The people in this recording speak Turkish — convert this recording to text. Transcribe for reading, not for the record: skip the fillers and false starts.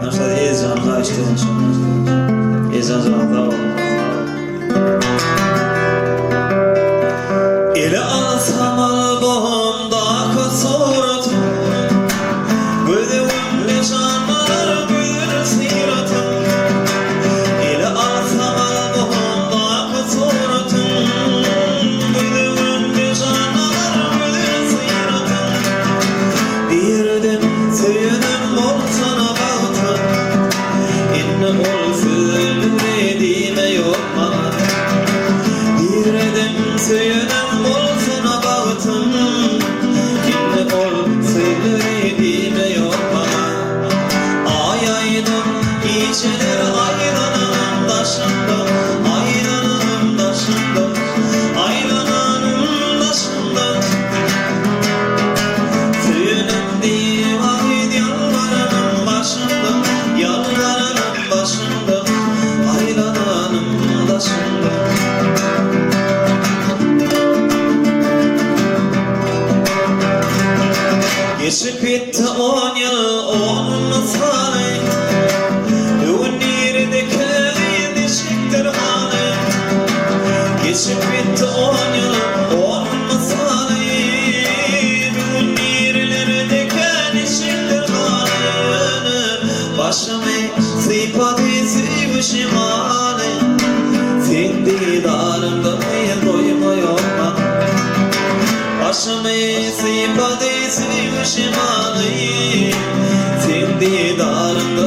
Nasıl ezanla işte olsun. Ezanla ol. Ele alsam albomda kusuratım, gözümde canlar büyür siratım. Ele alsam albomda kusuratım, gözümde canlar büyür siratım. Birdim söyledim olsana bağıtım, inne olsun dediğime yok bana. Birdim söyledim olsana bağıtım, inne olsun dediğime yok bana. Ay aydım geceler aylananın taşında, aylananın taşında, aylananın taşında. Söylendiğim ayet yalvaranın başında, yalvaranın başında, aylananın taşında. Geçip gitti 10 yıl, 10 misali, düğün yerindeki dişiktir hali. Geçip gitti 10 yıl, 10 misali, düğün yerindeki dişiktir hali. Başımı sıfatı sevişim hali, sen didarımda doyma yokma. Başımı sıfatı sevişim hali, sen didarımda